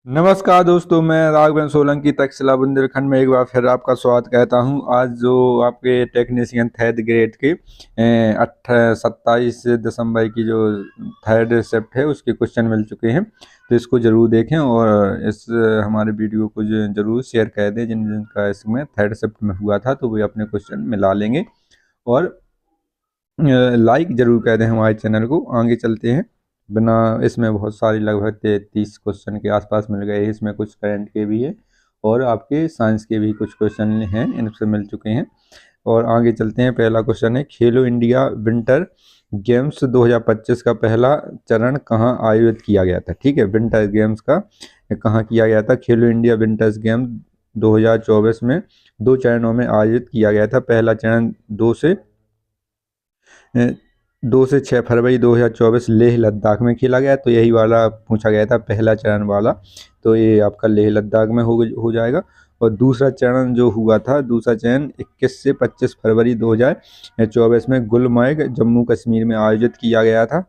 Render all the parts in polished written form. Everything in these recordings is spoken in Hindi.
नमस्कार दोस्तों, मैं राघवेंद्र सोलंकी तक्षशिला बुंदेलखंड में एक बार फिर आपका स्वागत कहता हूं। आज जो आपके टेक्नीशियन थर्ड ग्रेड के 27 दिसंबर की जो थर्ड शिफ्ट है उसके क्वेश्चन मिल चुके हैं, तो इसको ज़रूर देखें और इस हमारे वीडियो को ज़रूर शेयर कर दें। जिन जिनका इसमें थर्ड शिफ्ट में हुआ था तो वे अपने क्वेश्चन मिला लेंगे और लाइक ज़रूर कर दें हमारे चैनल को। आगे चलते हैं। बिना इसमें बहुत सारी लगभग 30 क्वेश्चन के आसपास मिल गए हैं। इसमें कुछ करंट के भी है और आपके साइंस के भी कुछ क्वेश्चन हैं, इनसे मिल चुके हैं। और आगे चलते हैं। पहला क्वेश्चन है, खेलो इंडिया विंटर गेम्स 2025 का पहला चरण कहाँ आयोजित किया गया था। ठीक है, विंटर गेम्स का कहाँ किया गया था। खेलो इंडिया विंटर्स गेम 2024 में 2 चरणों में आयोजित किया गया था। पहला चरण 2 से 6 फरवरी 2024 लेह लद्दाख में खेला गया। तो यही वाला पूछा गया था, पहला चरण वाला, तो ये आपका लेह लद्दाख में हो जाएगा। और दूसरा चरण जो हुआ था, दूसरा चरण 21 से 25 फरवरी 2024 में गुलमर्ग जम्मू कश्मीर में आयोजित किया गया था।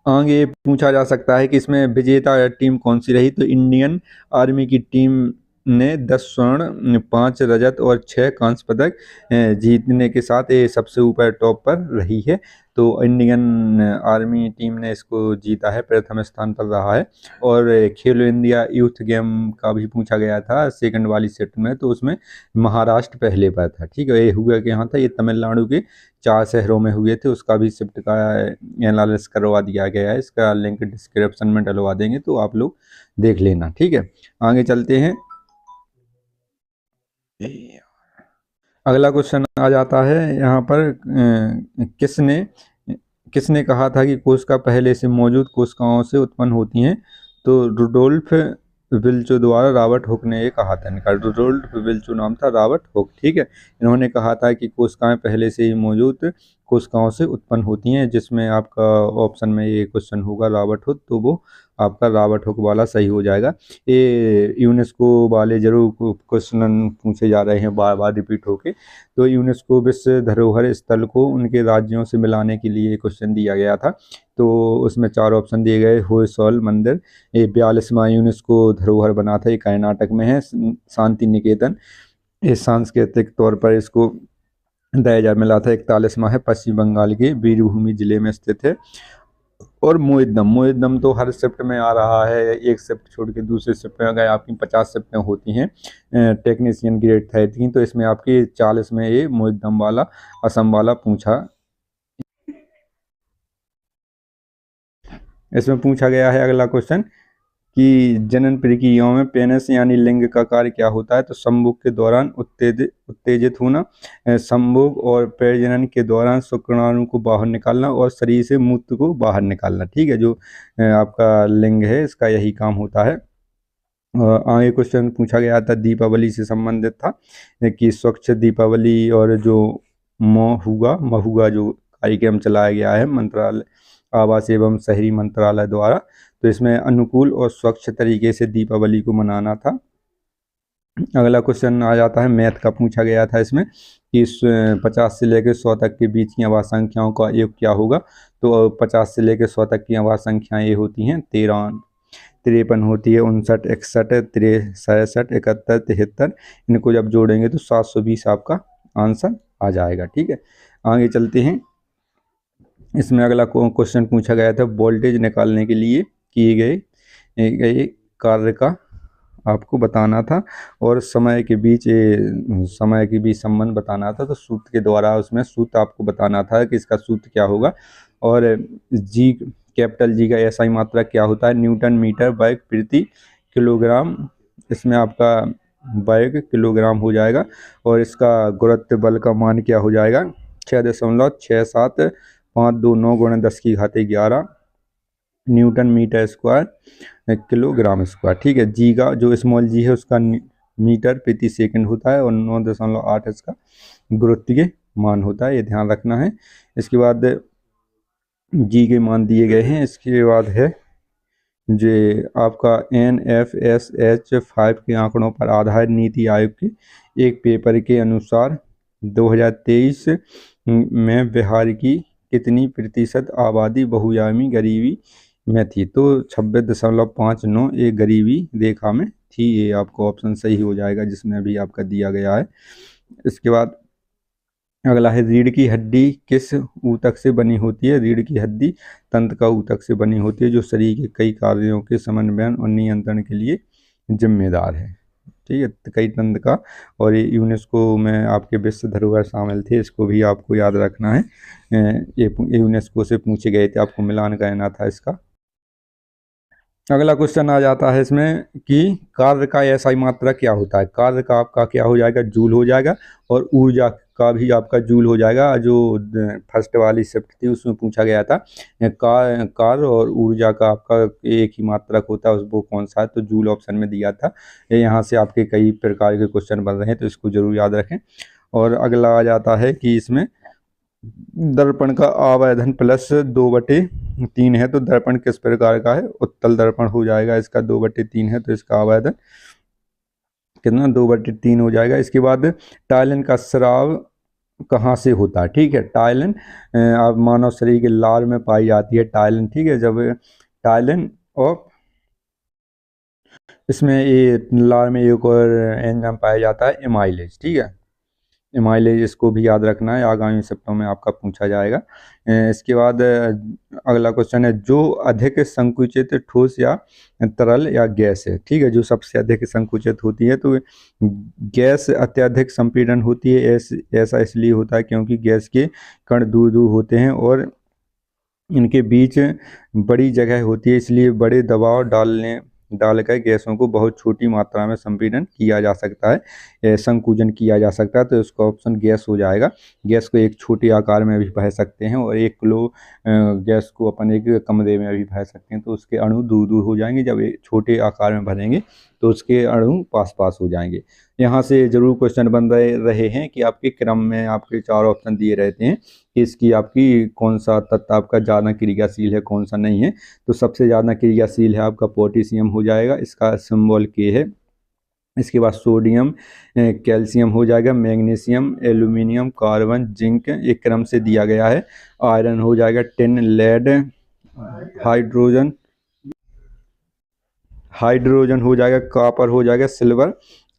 आगे पूछा जा सकता है कि इसमें विजेता टीम कौन सी रही। तो इंडियन आर्मी की टीम ने 10 स्वर्ण, 5 रजत और 6 कांस्य पदक जीतने के साथ ये सबसे ऊपर टॉप पर रही है। तो इंडियन आर्मी टीम ने इसको जीता है, प्रथम स्थान पर रहा है। और खेलो इंडिया यूथ गेम का भी पूछा गया था सेकंड वाली सेट में, तो उसमें महाराष्ट्र पहले पर था। ठीक है, ये हुआ कि यहाँ था, ये तमिलनाडु के 4 शहरों में हुए थे। उसका भी शिफ्ट का एनालिसिस करवा दिया गया है, इसका लिंक डिस्क्रिप्शन में डलवा देंगे तो आप लोग देख लेना। ठीक है, आगे चलते हैं। अगला क्वेश्चन आ जाता है यहाँ पर, किसने किसने कहा था कि कोशिका पहले से मौजूद कोशिकाओं से उत्पन्न होती हैं। तो रुडोल्फ विल्चो द्वारा रॉबर्ट हुक ने ये कहा था। इनका रुडोल्फ विल्चो नाम था, रॉबर्ट हुक। ठीक है, इन्होंने कहा था कि कोशिकाएं पहले से ही मौजूद कोशिकाओं से उत्पन्न होती हैं, जिसमें आपका ऑप्शन में ये क्वेश्चन होगा रॉबर्ट हुक, तो वो आपका रॉबर्ट हुक वाला सही हो जाएगा। ये यूनेस्को वाले जरूर क्वेश्चन पूछे जा रहे हैं बार बार रिपीट होके। तो यूनेस्को विश्व धरोहर स्थल को उनके राज्यों से मिलाने के लिए क्वेश्चन दिया गया था। तो उसमें 4 ऑप्शन दिए गए। होयसोल मंदिर, ये 42वां यूनेस्को धरोहर बना था, ये कर्नाटक में है। शांति निकेतन, ये सांस्कृतिक तौर पर इसको दर्जा मिला था। 41वां है, पश्चिम बंगाल के वीरभूमि जिले में स्थित है। और मोहितदम, मोहितदम तो हर शिफ्ट में आ रहा है, एक शिफ्ट छोड़ के दूसरे शिफ्ट में अगर आपकी 50 शिफ्टें होती हैं टेक्नीशियन ग्रेड 13, तो इसमें आपकी 40 में ये मोहितदम वाला असम वाला पूछा। इसमें पूछा गया है अगला क्वेश्चन कि जनन प्रक्रियाओं में पेनिस यानी लिंग का कार्य क्या होता है। तो संभोग के दौरान उत्तेजित होना, संभोग और प्रजनन के दौरान शुक्राणु को बाहर निकालना और शरीर से मूत्र को बाहर निकालना। ठीक है, जो आपका लिंग है इसका यही काम होता है। आगे क्वेश्चन पूछा गया था, दीपावली से संबंधित था कि स्वच्छ दीपावली और जो महुआ जो कार्यक्रम चलाया गया है मंत्रालय, आवास एवं शहरी मंत्रालय द्वारा, तो इसमें अनुकूल और स्वच्छ तरीके से दीपावली को मनाना था। अगला क्वेश्चन आ जाता है, मैथ का पूछा गया था इसमें कि 50 से लेकर 100 तक के बीच की अवास्तव संख्याओं का योग क्या होगा। तो 50 से लेकर 100 तक की अवास्तव संख्याएं ये होती हैं 13, 53 होती है, 59, 61, 63, 71, 73। इनको जब जोड़ेंगे तो 720 आपका आंसर आ जाएगा। ठीक है, आगे चलते हैं। इसमें अगला क्वेश्चन पूछा गया था, वोल्टेज निकालने के लिए किए गए कार्य का आपको बताना था और समय के बीच संबंध बताना था। तो सूत्र के द्वारा उसमें सूत्र आपको बताना था कि इसका सूत्र क्या होगा। और जी, कैपिटल जी का एसआई मात्रा क्या होता है, न्यूटन मीटर वर्ग प्रति किलोग्राम। इसमें आपका वर्ग किलोग्राम हो जाएगा। और इसका गुरुत्व बल का मान क्या हो जाएगा, 6.6759 गुणा 10⁻11 newton metre square kilogram square. ठीक है, जी का जो स्मॉल जी है उसका मीटर प्रति सेकंड होता है और 9.8 इसका गुरुत्व के मान होता है, ये ध्यान रखना है। इसके बाद जी के मान दिए गए हैं। इसके बाद है जो आपका NFSH 5 के आंकड़ों पर आधारित नीति आयोग के एक पेपर के अनुसार 2023 में बिहार की कितनी प्रतिशत आबादी बहुआयामी गरीबी में थी, तो 26.59 ये गरीबी रेखा में थी। ये आपको ऑप्शन सही हो जाएगा जिसमें भी आपका दिया गया है। इसके बाद अगला है, रीढ़ की हड्डी किस ऊतक से बनी होती है? रीढ़ की हड्डी तंत्र का ऊतक से बनी होती है, जो शरीर के कई कार्यों के समन्वयन और नियंत्रण के लिए जिम्मेदार है। ठीक है, तो कई तंत्र का, और ये यूनेस्को में आपके विश्व धरोहर शामिल थे, इसको भी आपको याद रखना है। ये यूनेस्को से पूछे गए थे, आपको मिलान करना था इसका। अगला क्वेश्चन आ जाता है इसमें कि कार्य का एसआई मात्रा क्या होता है? कार्य का आपका क्या हो जाएगा? जूल हो जाएगा, और ऊर्जा का भी आपका जूल हो जाएगा। जो फर्स्ट वाली शिफ्ट थी उसमें पूछा गया था कार्य और ऊर्जा का आपका एक ही मात्रक होता है, वो कौन सा है? तो जूल ऑप्शन में दिया था। यहाँ से आपके कई प्रकार के क्वेश्चन बन रहे हैं, तो इसको जरूर याद रखें। और अगला आ जाता है कि इसमें दर्पण का आवर्धन +2/3 है, तो दर्पण किस प्रकार का है? उत्तल दर्पण हो जाएगा इसका। 2/3 है तो इसका आवर्धन कितना? 2/3 हो जाएगा। इसके बाद टायलिन का स्राव कहाँ से होता है? ठीक है, टायलिन अब मानव शरीर के लार में पाई जाती है टायलिन। ठीक है, जब टायलिन और इसमें ये लार में एक और एंजाइम पाया जाता है, एमाइलेज। ठीक है, एमाइलेज, इसको भी याद रखना है, आगामी सप्ताह में आपका पूछा जाएगा। इसके बाद अगला क्वेश्चन है, जो अधिक संकुचित ठोस या तरल या गैस है? ठीक है, जो सबसे अधिक संकुचित होती है, तो गैस अत्यधिक संपीड़न होती है। ऐसा इसलिए होता है क्योंकि गैस के कण दूर दूर होते हैं और इनके बीच बड़ी जगह होती है, इसलिए बड़े दबाव डालकर गैसों को बहुत छोटी मात्रा में संपीड़न किया जा सकता है, संकुचन किया जा सकता है। तो इसका ऑप्शन गैस हो जाएगा। गैस को एक छोटे आकार में भी भर सकते हैं, और 1 किलो गैस को अपन एक कमरे में भी भर सकते हैं, तो उसके अणु दूर दूर हो जाएंगे। जब ये छोटे आकार में भरेंगे तो उसके अणु पास पास हो जाएंगे। यहाँ से जरूर क्वेश्चन बन रहे हैं कि आपके क्रम में आपके 4 ऑप्शन दिए रहते हैं कि इसकी आपकी कौन सा तत्व आपका ज़्यादा क्रियाशील है, कौन सा नहीं है। तो सबसे ज़्यादा क्रियाशील है आपका पोटेशियम हो जाएगा, इसका सिंबल के है। इसके बाद सोडियम, कैल्शियम हो जाएगा, मैग्नीशियम, एल्यूमिनियम, कार्बन, जिंक, एक क्रम से दिया गया है। आयरन हो जाएगा, टिन, लेड, हाइड्रोजन हो जाएगा, कॉपर हो जाएगा, सिल्वर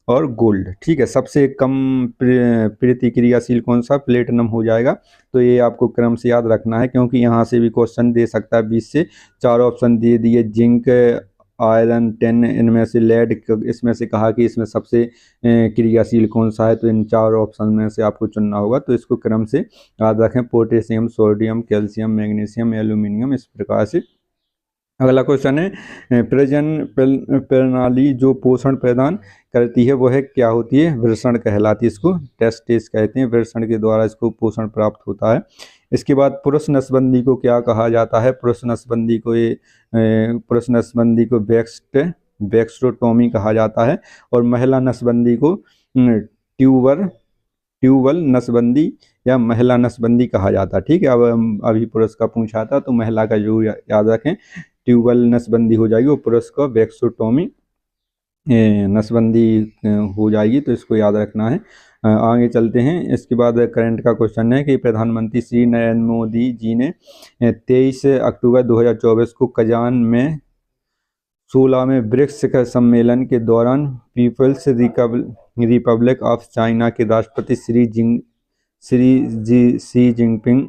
और गोल्ड। ठीक है, सबसे कम प्रतिक्रियाशील कौन सा? प्लेटिनम हो जाएगा। तो ये आपको क्रम से याद रखना है, क्योंकि यहाँ से भी क्वेश्चन दे सकता है 20 से। 4 ऑप्शन दे दिए, जिंक, आयरन, टिन, इनमें से लेड, इसमें से कहा कि इसमें सबसे क्रियाशील कौन सा है, तो इन 4 ऑप्शन में से आपको चुनना होगा। तो इसको क्रम से याद रखें, potassium, sodium, calcium, magnesium, aluminium, इस प्रकार से। अगला क्वेश्चन है, प्रजनन प्रणाली जो पोषण प्रदान करती है वह क्या होती है? वृषण कहलाती है, इसको टेस्टिस कहते हैं। वृषण के द्वारा इसको पोषण प्राप्त होता है। इसके बाद पुरुष नसबंदी को क्या कहा जाता है? पुरुष नसबंदी को वेक्स्टोटोमी कहा जाता है, और महिला नसबंदी को ट्यूबल नसबंदी या महिला नसबंदी कहा जाता है। ठीक है, अब अभी पुरुष का पूछा था, तो महिला का जरूर याद रखें, ट्यूबल नसबंदी हो जाएगी, और पुरुष को वेक्सोटोमी नसबंदी हो जाएगी। तो इसको याद रखना है। आगे चलते हैं। इसके बाद करंट का क्वेश्चन है कि प्रधानमंत्री श्री नरेंद्र मोदी जी ने 23 अक्टूबर 2024 को कजान में 16वें ब्रिक्स शिखर सम्मेलन के दौरान पीपल्स रिपब्लिक ऑफ चाइना के राष्ट्रपति शी जिनपिंग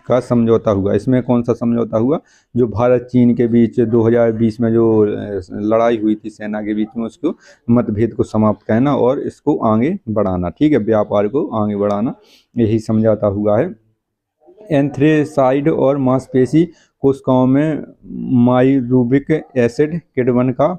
का समझौता हुआ। इसमें कौन सा समझौता हुआ? जो भारत चीन के बीच 2020 में जो लड़ाई हुई थी सेना के बीच में, उसको मतभेद को समाप्त करना और इसको आगे बढ़ाना। ठीक है, व्यापार को आगे बढ़ाना, यही समझौता हुआ है। एंथ्रेसाइड और मांसपेशी कोशिकाओं में माइरूबिक एसिड किण्वन का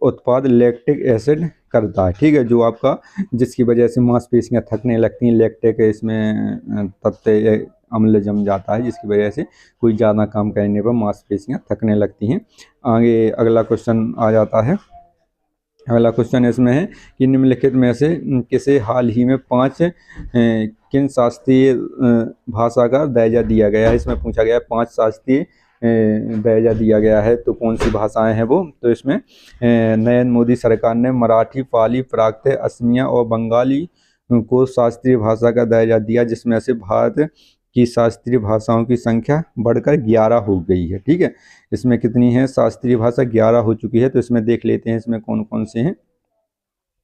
उत्पाद लैक्टिक एसिड करता है। ठीक है, जो आपका जिसकी वजह से मांसपेशियां थकने लगती हैं, लैक्टिक इसमें तत्व अम्ल जम जाता है, जिसकी वजह से कोई ज़्यादा काम करने पर मांसपेशियां थकने लगती हैं। आगे अगला क्वेश्चन आ जाता है। अगला क्वेश्चन इसमें है कि निम्नलिखित में से किसे हाल ही में 5 किन शास्त्रीय भाषा का दर्जा दिया गया है? इसमें पूछा गया है 5 शास्त्रीय दर्जा दिया गया है, तो कौन सी भाषाएं हैं वो? तो इसमें नरेंद्र मोदी सरकार ने मराठी, पाली, प्राकृत, असमिया और बंगाली को शास्त्रीय भाषा का दर्जा दिया, जिसमें से भारत कि शास्त्रीय भाषाओं की संख्या बढ़कर 11 हो गई है। ठीक है, इसमें कितनी है शास्त्रीय भाषा? 11 हो चुकी है। तो इसमें देख लेते हैं इसमें कौन कौन से हैं।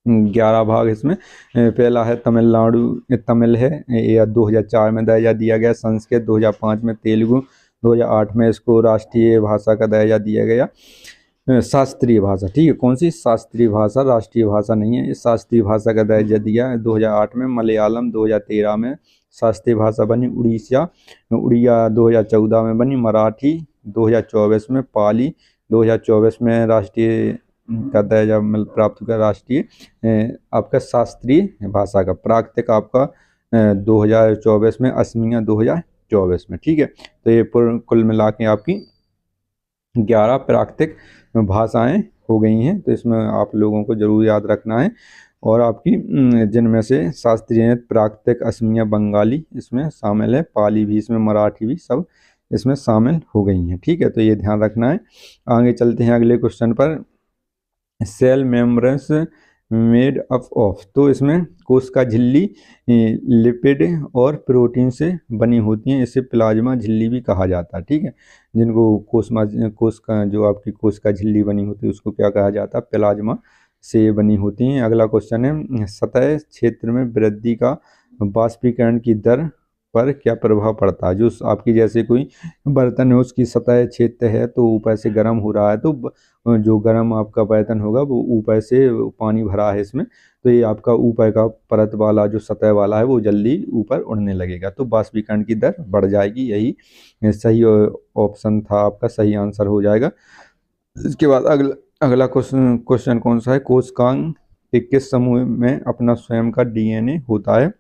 11 भाग इसमें। पहला है तमिलनाडु, तमिल है, यह 2004 में दर्जा दिया गया। संस्कृत 2005 में, तेलुगु 2008 में इसको राष्ट्रीय भाषा का दर्जा दिया गया। शास्त्रीय भाषा, ठीक है, कौन सी? शास्त्रीय भाषा, राष्ट्रीय भाषा नहीं है। इस शास्त्रीय भाषा का दर्जा दिया है 2008 में। मलयालम 2013 में शास्त्रीय भाषा बनी। उड़िया 2014 में बनी। मराठी 2024 में। पाली 2024 में राष्ट्रीय का दर्जा प्राप्त हुआ, राष्ट्रीय आपका शास्त्रीय भाषा का। प्राकृतिक आपका 2024 में। असमिया 2024 में। ठीक है, तो ये कुल मिला के आपकी 11 प्राकृतिक भाषाएं हो गई हैं। तो इसमें आप लोगों को जरूर याद रखना है। और आपकी जिनमें से शास्त्रीय, प्राकृतिक, असमिया, बंगाली इसमें शामिल है। पाली भी इसमें, मराठी भी, सब इसमें शामिल हो गई हैं। ठीक है, तो ये ध्यान रखना है। आगे चलते हैं अगले क्वेश्चन पर। Cell membranes made up of, तो इसमें कोशिका झिल्ली लिपिड और प्रोटीन से बनी होती हैं। इसे प्लाज्मा झिल्ली भी कहा जाता है। ठीक है, जिनको कोशिका जो आपकी कोशिका झिल्ली बनी होती है उसको क्या कहा जाता है? प्लाज्मा से बनी होती हैं। अगला क्वेश्चन है, सतह क्षेत्र में वृद्धि का वाष्पीकरण की दर पर क्या प्रभाव पड़ता है? जो आपकी जैसे कोई बर्तन है उसकी सतह क्षेत्र है तो ऊपर से गर्म हो रहा है, तो जो गर्म आपका बर्तन होगा वो ऊपर से पानी भरा है इसमें, तो ये आपका ऊपर का परत वाला जो सतह वाला है वो जल्दी ऊपर उड़ने लगेगा, तो वाष्पीकरण की दर बढ़ जाएगी। यही सही ऑप्शन था आपका, सही आंसर हो जाएगा। इसके बाद अगला क्वेश्चन कौन सा है? कोशिकांग के किस समूह में अपना स्वयं का डीएनए होता है?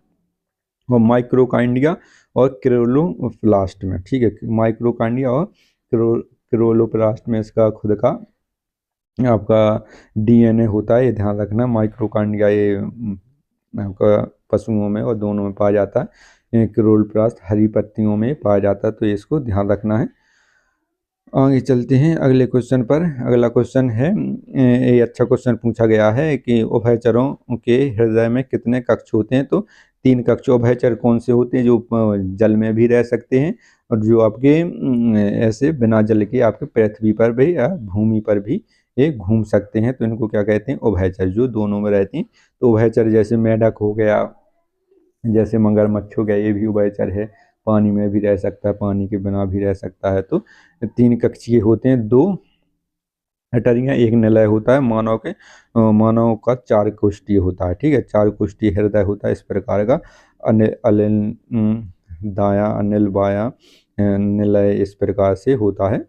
वो माइक्रोकाइंडिया और क्लोरोप्लास्ट में। ठीक है, माइक्रोकाइंडिया और क्लोरोप्लास्ट में इसका खुद का आपका डीएनए होता है, ये ध्यान रखना। माइक्रोकाइंडिया ये आपका पशुओं में और दोनों में पाया जाता है। क्लोरोप्लास्ट हरी पत्तियों में पाया जाता है, तो इसको ध्यान रखना है। आगे चलते हैं अगले क्वेश्चन पर। अगला क्वेश्चन है, ये अच्छा क्वेश्चन पूछा गया है कि उभयचरों के हृदय में कितने कक्ष होते हैं? तो 3 कक्ष। उभयचर कौन से होते हैं? जो जल में भी रह सकते हैं और जो आपके ऐसे बिना जल के आपके पृथ्वी पर भी या भूमि पर भी ये घूम सकते हैं, तो इनको क्या कहते हैं? उभयचर, जो दोनों में रहते हैं। तो उभयचर जैसे मेढक हो गया, जैसे मगरमच्छ हो गया, ये भी उभयचर है। पानी में भी रह सकता है, पानी के बिना भी रह सकता है। तो 3 कक्षीय होते हैं, 2 अटरियां, 1 निलय होता है। मानव का 4 कोष्ठीय होता है। ठीक है, 4 कोष्ठीय हृदय होता है इस प्रकार का। अनिल दाया, अनिल बाया, निलय, इस प्रकार से होता है।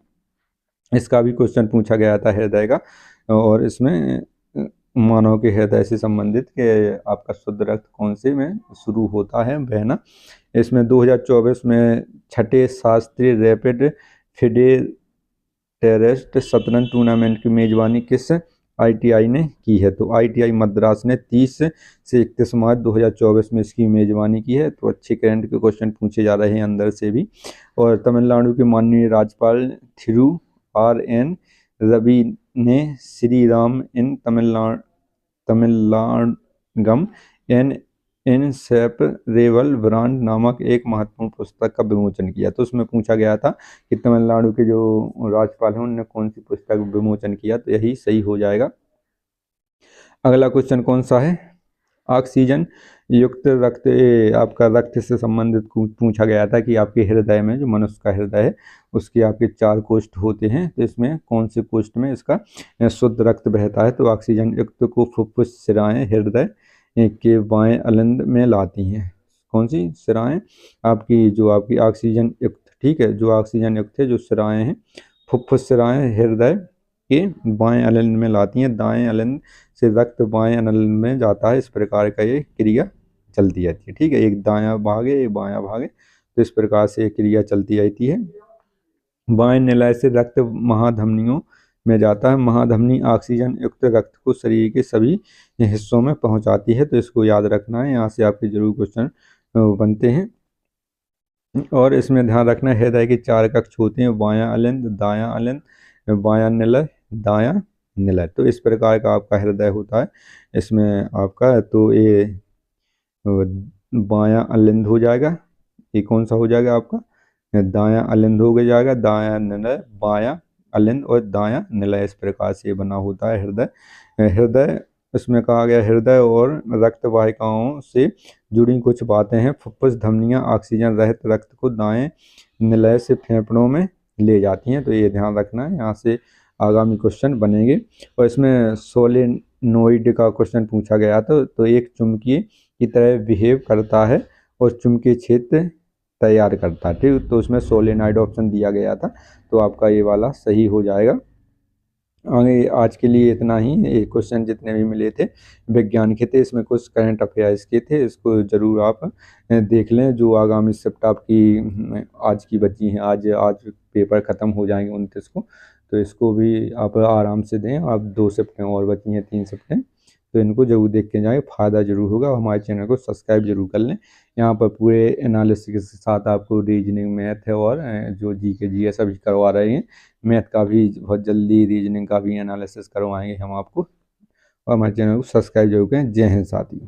इसका भी क्वेश्चन पूछा गया था हृदय का, और इसमें मानव के हृदय से संबंधित के आपका शुद्ध रक्त कौन से में शुरू होता है बहना। इसमें 2024 में 6ठे शास्त्रीय रैपिड फेडरेस्ट शतरंज टूर्नामेंट की मेजबानी किस आईटीआई ने की है? तो आईटीआई मद्रास ने 30 से 31 मार्च 2024 में इसकी मेजबानी की है। तो अच्छे करंट के क्वेश्चन पूछे जा रहे हैं अंदर से भी। और तमिलनाडु के माननीय राज्यपाल थिरु RN रवि ने श्री राम इन तमिलनाडगम इन सेपरेबल ब्रांड नामक एक महत्वपूर्ण पुस्तक का विमोचन किया। तो उसमें पूछा गया था कि तमिलनाडु के जो राज्यपाल हैं उन्होंने कौन सी पुस्तक विमोचन किया, तो यही सही हो जाएगा। अगला क्वेश्चन कौन सा है? ऑक्सीजन युक्त रक्त, आपका रक्त से संबंधित पूछा गया था कि आपके हृदय में, जो मनुष्य का हृदय है उसके आपके 4 कोष्ठ होते हैं, तो इसमें कौन से कोष्ठ में इसका शुद्ध रक्त बहता है? तो ऑक्सीजन युक्त को फुफ्फुस सिराएं हृदय के बाएं अलिंद में लाती हैं। कौन सी सिराएं? आपकी जो आपकी ऑक्सीजन युक्त, ठीक है, जो ऑक्सीजन युक्त है जो सिराएं हैं, फुफ्फुस सिराएं हृदय के बाएं अलिंद में लाती हैं। दाएं अलिंद से रक्त बाएं अलिंद में जाता है, इस प्रकार का ये क्रिया चलती रहती है। ठीक है, एक दायां भाग है, एक बायां भाग है, तो इस प्रकार से ये क्रिया चलती रहती है। बाएं निलय से रक्त महाधमनियों में जाता है। महाधमनी ऑक्सीजन युक्त रक्त को शरीर के सभी हिस्सों में पहुंचाती है, तो इसको याद रखना है। यहाँ से आपके जरूर क्वेश्चन बनते हैं। और इसमें ध्यान रखना है हृदय के 4 कक्ष होते हैं, बायां अलिंद, दायां अलिंद, बायां निलय, दायां निलय। तो इस प्रकार का आपका हृदय होता है इसमें आपका। तो ये बायां अलिंद हो जाएगा, ये कौन सा हो जाएगा आपका, दायां अलिंद हो गया जाएगा, दायां निलय, बायां अलिंद और दायां निलय, इस प्रकार से बना होता है हृदय। हृदय, इसमें कहा गया हृदय और रक्त वाहिकाओं से जुड़ी कुछ बातें हैं। फुफ्फुस धमनियां ऑक्सीजन रहित रक्त को दाएं निलय से फेफड़ों में ले जाती हैं, तो ये ध्यान रखना है, यहाँ से आगामी क्वेश्चन बनेंगे। और इसमें सोलेनोइड का क्वेश्चन पूछा गया था, तो एक चुंबकीय की तरह बिहेव करता है और चुंबकीय क्षेत्र तैयार करता है, ठीक। तो उसमें सोलेनोइड ऑप्शन दिया गया था, तो आपका ये वाला सही हो जाएगा। आगे आज के लिए इतना ही। ये क्वेश्चन जितने भी मिले थे विज्ञान के थे, इसमें कुछ करंट अफेयर्स के थे, इसको ज़रूर आप देख लें। जो आगामी शिफ्ट आपकी आज की बची हैं, आज पेपर ख़त्म हो जाएंगे 29 को, तो इसको भी आप आराम से दें। आप 2 शिफ्टें और बची हैं, 3 शिफ्टें, तो इनको जरूर देख के जाएँ, फ़ायदा जरूर होगा। हमारे चैनल को सब्सक्राइब जरूर कर लें। यहाँ पर पूरे एनालिसिस के साथ आपको रीजनिंग, मैथ है और जो जीके जीएस सभी करवा रहे हैं। मैथ का भी बहुत जल्दी, रीजनिंग का भी एनालिसिस करवाएंगे हम आपको। और हमारे चैनल को सब्सक्राइब जरूर करें। जय हिंद साथियों।